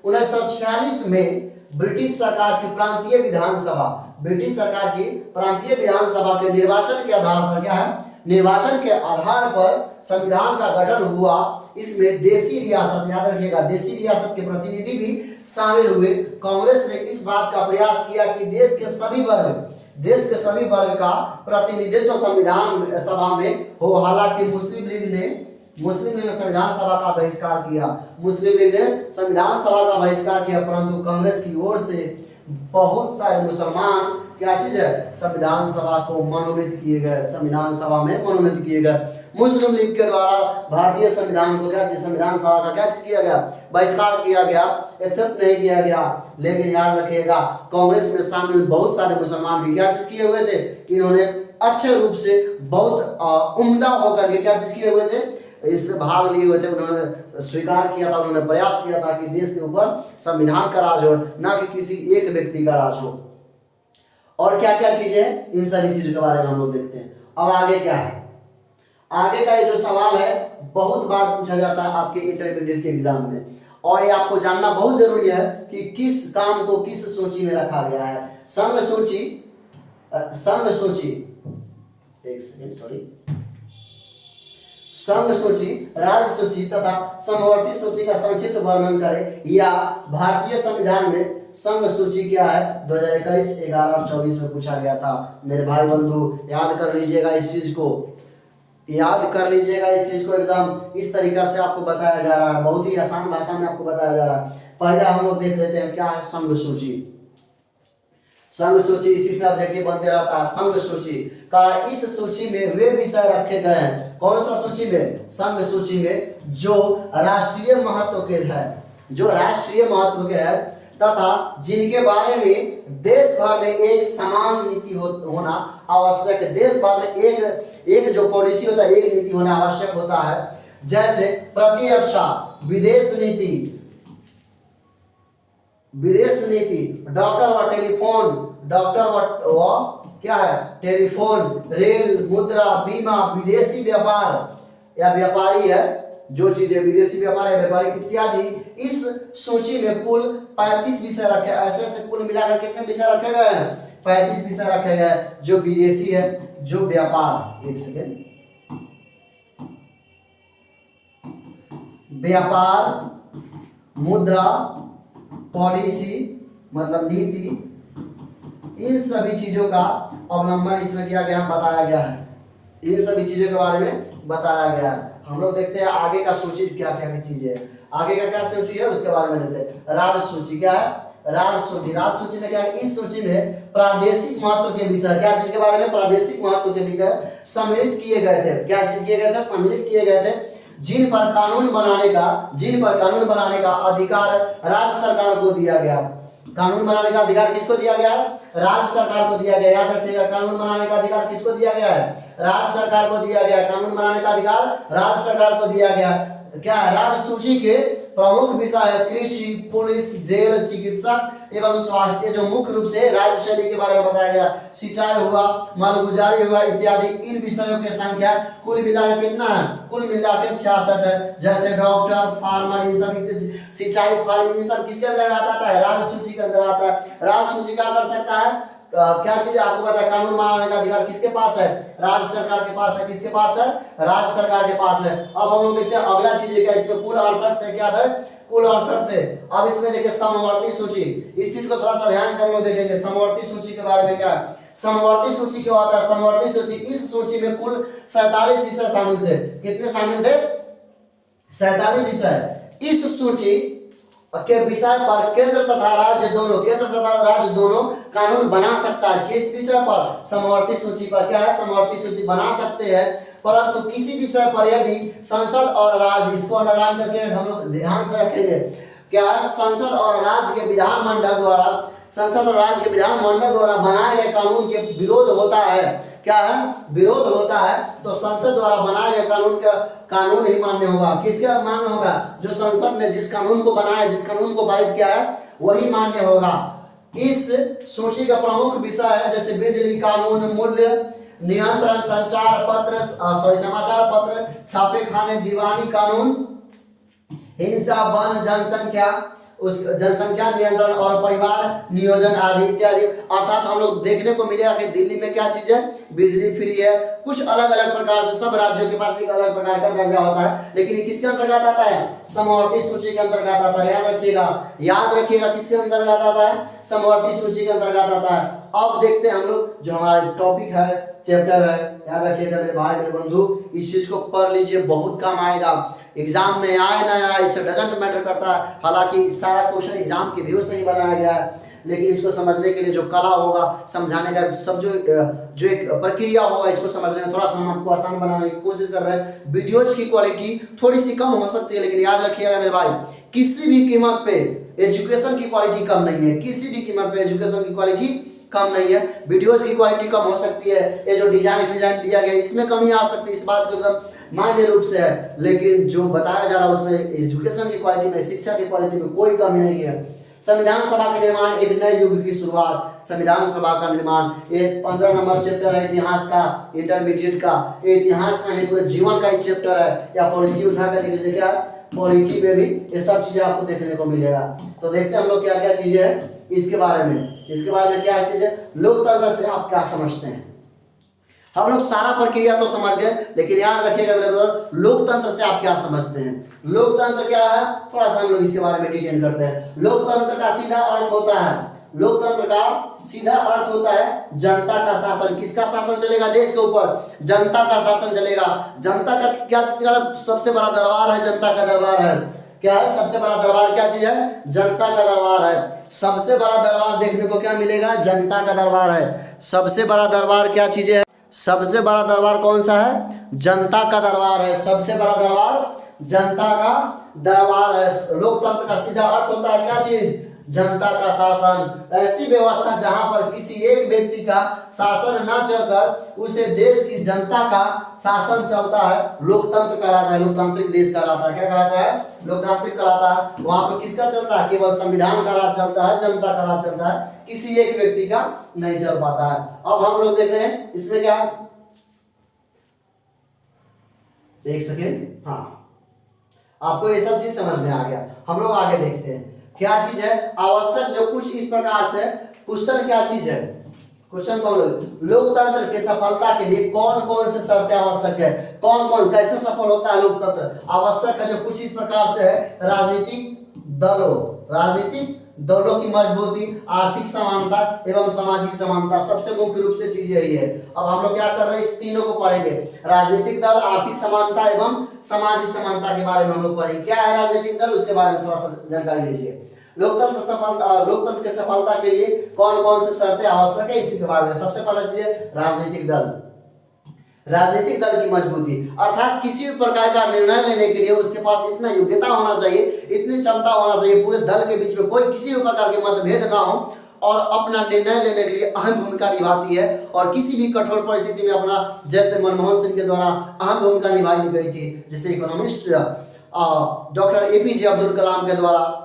1946 में ब्रिटिश सरकार की प्रांतीय विधानसभा, ब्रिटिश सरकार की प्रांतीय विधानसभा के निर्वाचन के आधार पर, क्या है? निर्वाचन के आधार पर संविधान का गठन हुआ। इसमें देशी रियासत, याद रखिएगा, देशी रियासत के प्रतिनिधि भी शामिल हुए। कांग्रेस ने इस बात का प्रयास किया कि देश के सभी वर्ग का प्रतिनिधित्व संविधान सभा में हो। हालांकि मुस्लिम लीग ने संविधान सभा का बहिष्कार किया। मुस्लिम लीग ने संविधान सभा का बहिष्कार किया, परंतु कांग्रेस की ओर से बहुत सारे मुसलमान क्या चीज है? संविधान सभा को मनोनीत किए गए, संविधान सभा में मनोनीत किए गए। मुस्लिम लीग के द्वारा भारतीय संविधान को क्या चीज? संविधान सभा का क्या चीज किया गया? बहिष्कार किया गया, एक्सेप्ट नहीं किया गया। लेकिन याद रखिएगा कांग्रेस में शामिल बहुत सारे मुसलमान भी क्या चीज किए हुए थे? इन्होंने अच्छे रूप से बहुत उम्दा होकर के क्या चीज किए हुए थे? इसमें भाग लिए हुए थे। उन्होंने स्वीकार किया था, उन्होंने प्रयास किया था कि देश के ऊपर संविधान का राज हो, ना कि किसी एक व्यक्ति का राज हो। और क्या क्या चीजें, इन सभी चीजों के बारे में हम लोग देखते हैं। अब आगे क्या है? आगे का ये जो सवाल है बहुत बार पूछा जाता है आपके इंटरमीडिएट के एग्जाम में, और ये आपको जानना बहुत जरूरी है कि किस काम को किस सूची में रखा गया है। संघ सूची, एक सेकंड, सॉरी, संघ सूची, राज्य सूची तथा समवर्ती सूची का संक्षिप्त वर्णन करें। या भारतीय संविधान में संघ सूची क्या है? 2021, 11 और 24 में पूछा गया था। मेरे भाई बंधु याद कर लीजिएगा इस चीज को, याद कर लीजिएगा इस चीज को। एकदम इस तरीका से आपको बताया जा रहा है, बहुत ही आसान भाषा में आपको बताया जा रहा है। पहले हम लोग देख लेते हैं क्या है संघ सूची। संघ सूची इसी से ऑब्जेक्टिव बनते रहता है। संघ सूची का इस सूची में वे विषय रखे गए हैं। कौन सा सूची में? संघ सूची में जो राष्ट्रीय महत्व के है, जो राष्ट्रीय महत्व के है तथा जिनके बारे में देश भर में एक समान नीति होना आवश्यक है। देश भर में एक जो पॉलिसी होता है, एक नीति होना आवश्यक होता है। जैसे प्रतिरक्षा, विदेश नीति, डॉक्टर व टेलीफोन, क्या है? टेलीफोन, रेल, मुद्रा, बीमा, विदेशी व्यापार या व्यापारी है, जो चीजें विदेशी व्यापार है, व्यापारिक इत्यादि। इस सूची में कुल 35 विषय रखे, ऐसे कुल मिलाकर कितने विषय रखे गए हैं? 35 विषय रखे गए हैं जो विदेशी है, जो व्यापार, एक सेकेंड, व्यापार, मुद्रा, पॉलिसी मतलब नीति, इन सभी चीजों का अवलंबन इसमें किया गया, बताया गया है। इन सभी चीजों के बारे में बताया गया है। हम लोग देखते हैं आगे का सूची क्या क्या चीजें है। आगे का क्या सूची है उसके बारे में देखते हैं। राज्य सूची क्या है? राज्य सूची में क्या है? इस सूची में प्रादेशिक महत्व के विषय, क्या चीज के बारे में? प्रादेशिक महत्व के विषय सम्मिलित किए गए थे। क्या चीज किए गए थे? सम्मिलित किए गए थे। जिन पर कानून बनाने का अधिकार राज्य सरकार को दिया गया। कानून बनाने का अधिकार किसको दिया गया है? राज्य सरकार को दिया गया। याद रखिएगा, कानून बनाने का अधिकार किसको दिया गया है? राज्य सरकार को दिया गया। कानून बनाने का अधिकार राज्य सरकार को दिया गया। क्या है? राज्य सूची के प्रमुख विषय है कृषि, पुलिस, जेल, चिकित्सक एवं स्वास्थ्य, जो मुख्य रूप से राज्य शैली के बारे में बताया गया। सिंचाई हुआ, मालगुजारी हुआ इत्यादि। इन विषयों की संख्या कुल मिलाकर कितना है? कुल मिलाकर 66 है। जैसे डॉक्टर, फार्मर, इन सभी, सिंचाई, फार्मिंग, सब किसके अंदर आता है? राज्य सूची के अंदर आता है। राज्य सूची क्या कर सकता है? क्या चीज है आपको पता है, कानून बनाने का अधिकार किसके पास है, राज्य सरकार के पास है। किसके पास है, राज्य सरकार के पास है। अब हम लोग देखते हैं अगला चीज क्या, इसमें कुल 68 थे, क्या था, कुल 68 थे। अब इसमें देखिए समवर्ती सूची, इस चीज को थोड़ा सा ध्यान से हम लोग देखेंगे। समवर्ती सूची के बारे में क्या है, समवर्ती सूची क्या होता है, समवर्ती सूची, इस सूची में कुल 47 विषय शामिल थे। कितने शामिल थे, 47 विषय। इस सूची के विषय पर केंद्र तथा राज्य दोनों कानून बना सकता है। किस विषय पर, समवर्ती सूची पर क्या है, समवर्ती सूची बना सकते हैं। परंतु किसी विषय पर यदि संसद और राज्य, इसको अंडरलाइन करके हम लोग ध्यान से रखेंगे, क्या है, संसद और राज्य के विधानमंडल द्वारा, संसद और राज्य के विधानमंडल द्वारा बनाए गए कानून के विरोध होता है, क्या है, विरोध होता है, तो संसद द्वारा बनाए गए कानून का कानून ही मान्य होगा। किसका मान्य होगा, जो संसद ने जिस कानून को बनाया, जिस कानून को पारित किया है वही मान्य होगा। इस सूची का प्रमुख विषय है जैसे बिजली कानून, मूल्य नियंत्रण, समाचार पत्र, छापेखाने, दीवानी कानून, हिंसा, वन, जनसंख्या, उस जनसंख्या नियंत्रण और परिवार नियोजन आदि इत्यादि। अर्थात हम लोग देखने को मिलेगा कि दिल्ली में क्या चीज है, बिजली फ्री है। कुछ अलग अलग प्रकार से सब राज्यों के पास एक अलग प्रकार का दर्जा होता है, लेकिन ये किसके अंतर्गत आता है, समवर्ती सूची के अंतर्गत आता है। याद रखिएगा किसके अंतर्गत आता है, समवर्ती सूची के अंतर्गत आता है। अब देखते हैं हम लोग जो हमारा टॉपिक है, चैप्टर है, याद रखिएगा मेरे भाई मेरे बंधु, इस चीज को पढ़ लीजिए, बहुत काम आएगा। एग्जाम में आए ना आए इससे डजंट मैटर करता है। हालांकि सारा क्वेश्चन एग्जाम के व्यू से ही बनाया गया है, लेकिन इसको समझने के लिए जो कला होगा, समझाने का सब जो एक प्रक्रिया होगा, इसको समझने में थोड़ा सा हम आपको आसान बनाने की कोशिश कर रहे हैं। वीडियोज की क्वालिटी थोड़ी सी कम हो सकती है, लेकिन याद रखिएगा मेरे भाई, किसी भी कीमत पे एजुकेशन की क्वालिटी कम नहीं है। किसी भी कीमत पे एजुकेशन की क्वालिटी कम नहीं है। वीडियोज की क्वालिटी कम हो सकती है, ये जो डिजाइन दिया गया इसमें कमी आ सकती है, इस बात को एकदम मान्य रूप से है, लेकिन जो बताया जा रहा है उसमें एजुकेशन की क्वालिटी में, शिक्षा की क्वालिटी में कोई कमी नहीं है। संविधान सभा का निर्माण, एक नए युग की शुरुआत, संविधान सभा का निर्माण, ये 15 नंबर चैप्टर है इतिहास का, इंटरमीडिएट का। ये इतिहास का नहीं, पूरे जीवन का एक चैप्टर है। या पॉलिटी उठा कर देख लीजिए, क्या पॉलिटी में भी ये सब चीजें आपको देखने को मिलेगा। तो देखते हैं हम लोग क्या क्या चीजें है इसके बारे में। इसके बारे में क्या चीज है, लोकतंत्र से आप क्या समझते हैं। हम लोग सारा प्रक्रिया तो समझ गए, लेकिन याद रखिएगा लोकतंत्र से आप क्या समझते हैं। लोकतंत्र क्या है, थोड़ा सा हम लोग इसके बारे में डिटेल करते हैं। लोकतंत्र का सीधा अर्थ होता है, लोकतंत्र का सीधा अर्थ होता है जनता का शासन। किसका शासन चलेगा देश के ऊपर, जनता का शासन चलेगा। जनता का क्या चीज का सबसे बड़ा दरबार है, जनता का दरबार है। क्या है सबसे बड़ा दरबार, क्या चीज है, जनता का दरबार है। सबसे बड़ा दरबार देखने को क्या मिलेगा, जनता का दरबार है। सबसे बड़ा दरबार क्या चीज है, सबसे बड़ा दरबार कौन सा है, जनता का दरबार है। सबसे बड़ा दरबार जनता का दरबार है। लोकतंत्र का सीधा अर्थ होता है क्या चीज, जनता का शासन। ऐसी व्यवस्था जहां पर किसी एक व्यक्ति का शासन न चलकर उसे देश की जनता का शासन चलता है, लोकतंत्र कहलाता है। लोकतांत्रिक देश कहलाता है, क्या कहलाता है, लोकतांत्रिक कहलाता है। वहां पर किसका चलता है, केवल संविधान का राज चलता है, जनता का राज चलता है, किसी एक व्यक्ति का नहीं चल पाता है। अब हम लोग देख रहे हैं इसमें क्या, एक सेकेंड, हाँ आपको ये सब चीज समझ में आ गया। हम लोग आगे देखते हैं क्या चीज है आवश्यक, जो कुछ इस प्रकार से क्वेश्चन क्या चीज है, क्वेश्चन कौन, लोकतंत्र की सफलता के लिए कौन कौन से शर्तें आवश्यक है, कौन कौन कैसे सफल होता है लोकतंत्र। आवश्यक है जो कुछ इस प्रकार से है, राजनीतिक दलों की मजबूती, आर्थिक समानता एवं सामाजिक समानता, सबसे मुख्य रूप से चीज यही है। अब हम लोग क्या कर रहे हैं, इस तीनों को पढ़ेंगे, राजनीतिक दल, आर्थिक समानता एवं सामाजिक समानता के बारे में हम लोग पढ़ेंगे। क्या है राजनीतिक दल, उसके बारे में थोड़ा सा जानकारी लीजिए। लोकतंत्र की सफलता के लिए कौन कौन से शर्तें आवश्यक है, इसी के बारे में। सबसे पहला चीज है राजनीतिक दल। राजनीतिक दल की मजबूती, अर्थात किसी भी प्रकार का निर्णय लेने के लिए उसके पास इतना योग्यता होना चाहिए, इतनी क्षमता होना चाहिए, पूरे दल के बीच में कोई किसी भी प्रकार के मतभेद ना हो और अपना निर्णय लेने के लिए अहम भूमिका निभाती है। और किसी भी कठोर परिस्थिति में अपना, जैसे मनमोहन सिंह के द्वारा अहम भूमिका निभाई गई थी, जैसे economist doctor APJ Abdul Kalam के द्वारा,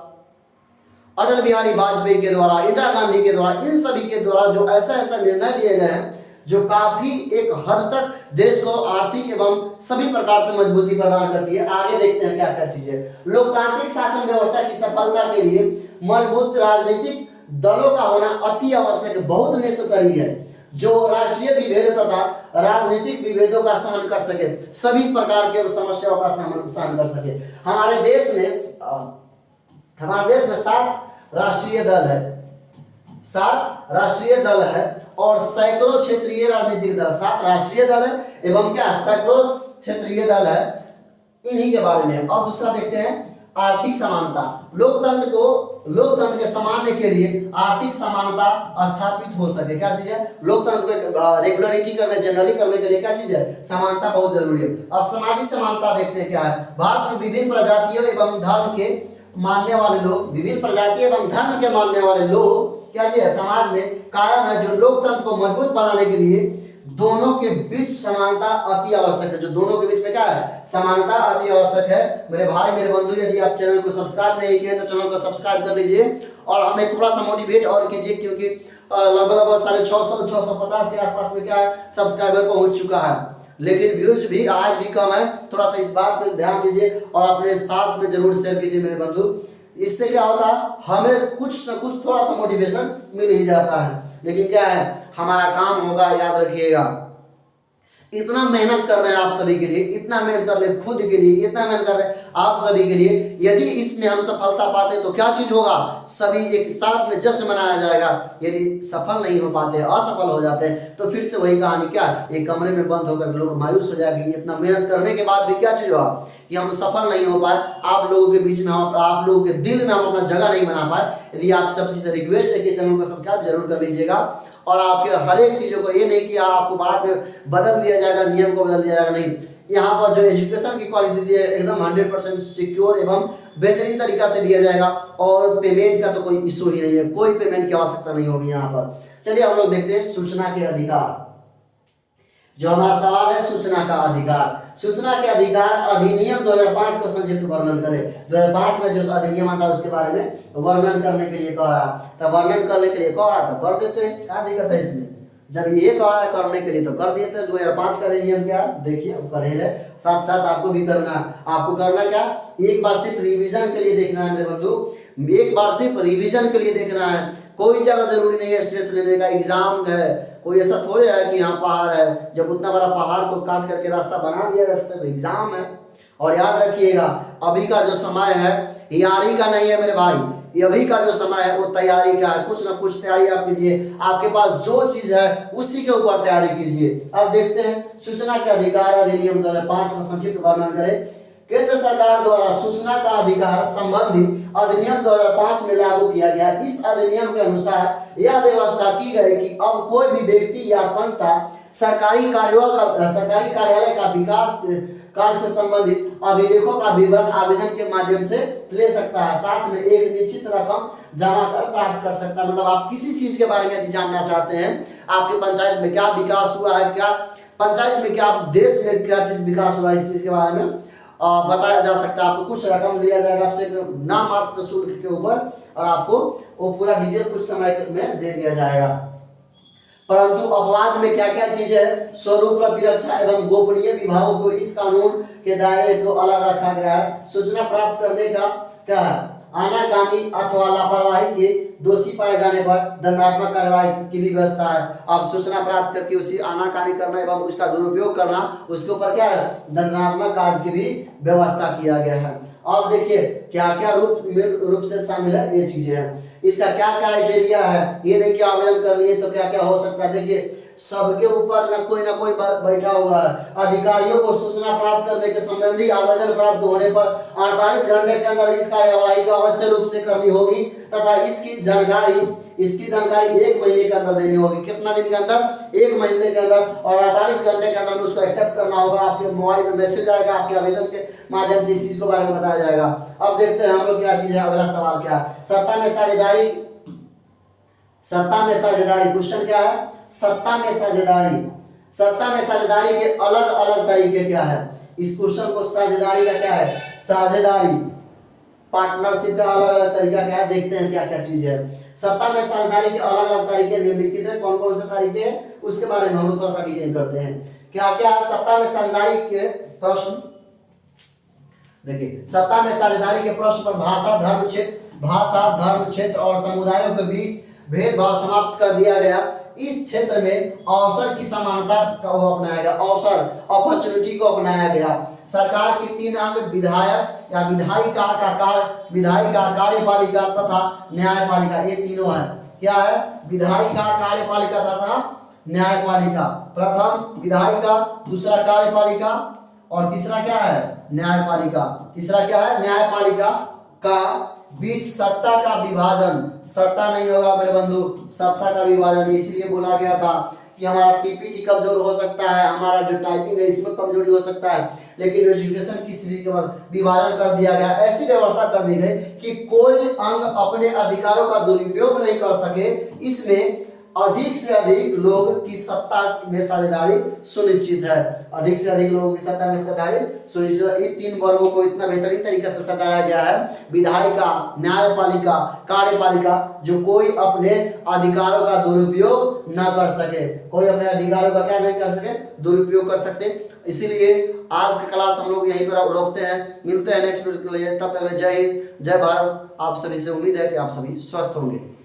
अटल बिहारी वाजपेयी के द्वारा, इंदिरा गांधी के द्वारा, इन सभी के द्वारा जो ऐसा निर्णय लिए गए हैं जो काफी एक हद तक देश को आर्थिक एवं सभी प्रकार से मजबूती प्रदान करती है। आगे देखते हैं क्या क्या चीजें। लोकतांत्रिक शासन व्यवस्था की सफलता के लिए मजबूत राजनीतिक दलों का होना अति आवश्यक है, बहुत नेसेसरी है, जो राष्ट्रीय विभेद तथा राजनीतिक विभेदों का सहन कर सके, सभी प्रकार के समस्याओं का सहन कर सके। हमारे देश में 7 राष्ट्रीय दल है, 7 राष्ट्रीय दल है और सैकड़ों क्षेत्रीय राजनीतिक दल। 7 राष्ट्रीय दल है एवं क्या सैकड़ों क्षेत्रीय दल है, इन्हीं के बारे में। और दूसरा देखते हैं आर्थिक समानता। लोकतंत्र के सामान्य के लिए आर्थिक समानता स्थापित हो सके। क्या चीज है? लोकतंत्र को रेगुलरिटी करने, जनरली करने के लिए क्या चीज है? समानता बहुत जरूरी है। अब सामाजिक समानता देखते हैं क्या है। भारत में विभिन्न प्रजातियों एवं धर्म के मानने वाले लोग, विभिन्न प्रजाति एवं धर्म के मानने वाले लोग क्या चीज है? समाज में कायम है, जो लोकतंत्र को मजबूत बनाने के लिए दोनों के बीच समानता अति आवश्यक है। जो दोनों के बीच में क्या है? समानता अति आवश्यक है। मेरे भाई मेरे बंधु, यदि आप चैनल को सब्सक्राइब नहीं किए तो चैनल को सब्सक्राइब कर लीजिए और हमें थोड़ा सा मोटिवेट और कीजिए, क्योंकि लगभग 650 के आसपास में क्या है सब्सक्राइबर पहुंच चुका है, लेकिन व्यूज भी आज भी कम है। थोड़ा सा इस बात पर ध्यान दीजिए और अपने साथ में जरूर शेयर कीजिए मेरे बंधु। इससे क्या होता है, हमें कुछ ना कुछ थोड़ा सा मोटिवेशन मिल ही जाता है। लेकिन क्या है, हमारा काम होगा, याद रखिएगा, इतना मेहनत कर रहे हैं आप सभी के लिए, इतना मेहनत कर रहे हैं खुद के लिए, इतना मेहनत कर रहे हैं आप सभी के लिए। यदि इसमें हम सफलता पाते तो क्या चीज होगा? सभी एक साथ में जश्न मनाया जाएगा। यदि सफल नहीं हो पाते, असफल हो जाते हैं, तो फिर से वही कहानी, क्या एक कमरे में बंद होकर लोग मायूस हो जाएंगे। इतना मेहनत करने के बाद भी क्या चीज होगा कि हम सफल नहीं हो पाए, आप लोगों के बीच में, आप लोगों के दिल में हम अपना जगह नहीं बना पाए। यदि आप सबसे से रिक्वेस्ट है कि चैनल को सब्सक्राइब जरूर कर लीजिएगा और आपके हर एक चीजों को, ये नहीं कि आपको बाद में बदल दिया जाएगा, नियम को बदल दिया जाएगा, नहीं। यहाँ पर जो एजुकेशन की क्वालिटी दी है एकदम 100% सिक्योर एवं बेहतरीन तरीका से दिया जाएगा और पेमेंट का तो कोई इशू ही नहीं है, कोई पेमेंट की आवश्यकता नहीं होगी यहाँ पर। चलिए हम लोग देखते हैं सूचना के अधिकार। जो हमारा सवाल है सूचना का अधिकार। सूचना के अधिकार अधिनियम 2005 का संक्षिप्त वर्णन करें। 2005 में जो अधिनियम आता है उसके बारे में वर्णन करने के लिए कह रहा, तो वर्णन करने के लिए कह रहा तो कर देते हैं, क्या दिक्कत है इसमें? जब ये कह रहा है करने के लिए तो कर देते हैं। 2005 का अधिनियम क्या देखिए, अब करें साथ साथ आपको भी करना। आपको करना क्या, एक बार सिर्फ रिविजन के लिए देखना है मेरे बंधु, एक बार सिर्फ रिविजन के लिए देखना है। कोई ज्यादा जरूरी नहीं है स्ट्रेस लेने का। एग्जाम है, कोई ऐसा थोड़े है कि यहाँ पहाड़ है, जब उतना बड़ा पहाड़ को काट करके रास्ता बना दिया रास्ते तो एग्जाम है। और याद रखिएगा, अभी का जो समय है यारी का नहीं है मेरे भाई, ये अभी का जो समय है वो तैयारी का है। कुछ ना कुछ तैयारी आप कीजिए, आपके पास जो चीज है उसी के ऊपर तैयारी कीजिए। अब देखते हैं सूचना के अधिकार अधिनियम 2005 का संक्षिप्त वर्णन करें। केंद्र सरकार द्वारा सूचना का अधिकार संबंधी अधिनियम 2005 में लागू किया गया। इस अधिनियम के अनुसार यह व्यवस्था की गई कि अब कोई भी व्यक्ति या संस्था सरकारी कार्यालय का विकास कार्य से संबंधित अभिलेखों का विवरण आवेदन के माध्यम से ले सकता है। साथ में एक निश्चित रकम जमा कर प्राप्त कर सकता है। मतलब आप किसी चीज के बारे में यदि जानना चाहते हैं, आपके पंचायत में क्या विकास हुआ है, क्या पंचायत में, क्या देश में क्या चीज विकास हुआ है, इस चीज के बारे में बताया जा सकता है। आपको कुछ रकम लिया जाएगा आपसे नाम मात्र शुल्क के ऊपर और आपको वो पूरा डिटेल कुछ समय में दे दिया जाएगा। परंतु अपवाद में क्या क्या चीज है, स्वरूप प्रतिरक्षा एवं गोपनीय विभागों को इस कानून के दायरे को अलग रखा गया है। सूचना प्राप्त करने का क्या है, आनाकानी अथवा लापरवाही के दोषी पाए जाने पर दंडात्मक कार्रवाई की भी व्यवस्था है। अब सूचना प्राप्त करके उसी आनाकानी करना एवं उसका दुरुपयोग करना, उसके ऊपर क्या है, दंडात्मक कार्य की भी व्यवस्था किया गया है। अब देखिए क्या क्या रूप से शामिल है ये चीजें हैं, इसका क्या क्राइटेरिया है। ये नहीं कि आवेदन करनी है तो क्या क्या हो सकता है। देखिए सबके ऊपर ना कोई बैठा हुआ है। अधिकारियों को सूचना प्राप्त करने के संबंधी आवेदन प्राप्त होने पर 48 घंटे के अंदर इस कार्यवाही को अवश्य रूप से करनी होगी तथा इसकी जानकारी 1 महीने के अंदर देनी होगी। कितना दिन के अंदर? 1 महीने के अंदर। और 48 घंटे के अंदर उसको एक्सेप्ट करना होगा। आपके मोबाइल में मैसेज आएगा, आपके आवेदन के माध्यम से इस चीज के बारे में बताया जाएगा। अब देखते हैं हम लोग क्या चीज है। अगला सवाल क्या है, सत्ता में साझेदारी क्वेश्चन क्या है, सत्ता में साझेदारी के अलग अलग तरीके क्या है। इस क्वेश्चन को साझेदारी का क्या है, साझेदारी पार्टनरशिप का अलग अलग तरीका क्या है, देखते हैं क्या क्या चीज है। सत्ता में साझेदारी के अलग अलग तरीके निम्नलिखित है। कौन कौन से तरीके हैं उसके बारे में हम लोग थोड़ा सा डिटेल करते हैं। क्या क्या सत्ता में साझेदारी के प्रश्न, देखिए सत्ता में साझेदारी के प्रश्न पर भाषा, धर्म, क्षेत्र, भाषा, धर्म, क्षेत्र और समुदायों के बीच भेदभाव समाप्त कर दिया गया। इस क्षेत्र में अवसर की समानता को अपनाया गया, अवसर अपॉर्चुनिटी को अपनाया गया। सरकार की 3 अंग विधायक या विधायिका का कार्य, विधायिका, कार्यपालिका तथा न्यायपालिका, ये तीनों है। क्या है? विधायिका, कार्यपालिका तथा न्यायपालिका। प्रथम विधायिका, दूसरा कार्यपालिका और तीसरा क्या है? न्यायपालिका। तीसरा क्या है? न्यायपालिका का बीच सत्ता का विभाजन, सत्ता नहीं होगा मेरे बंधु, सत्ता का विभाजन। इसलिए बोला गया था कि हमारा पीपीटी कमजोर हो सकता है, हमारा जो टाइपिंग है इसमें कमजोरी हो सकता है, लेकिन एजुकेशन की स्थिति के बाद विभाजन कर दिया गया। ऐसी व्यवस्था कर दी गई कि कोई अंग अपने अधिकारों का दुरुपयोग नहीं कर सके। इसमें अधिक से अधिक लोग की सत्ता में साझेदारी सुनिश्चित है। अधिक से अधिक लोगों की सत्ता में साझेदारी सुनिश्चित है। इन 3 वर्गों को इतना बेहतरीन तरीके से सजाया गया है, विधायिका, न्यायपालिका, कार्यपालिका, जो कोई अपने अधिकारों का दुरुपयोग न कर सके। कोई अपने अधिकारों का क्या नहीं कर सके? दुरुपयोग कर सकते। इसीलिए आज की क्लास हम लोग यहीं पर रोकते हैं। मिलते हैं नेक्स्ट वीडियो के लिए। तब तक जय हिंद, जय भारत। आप सभी से उम्मीद है कि आप सभी स्वस्थ होंगे।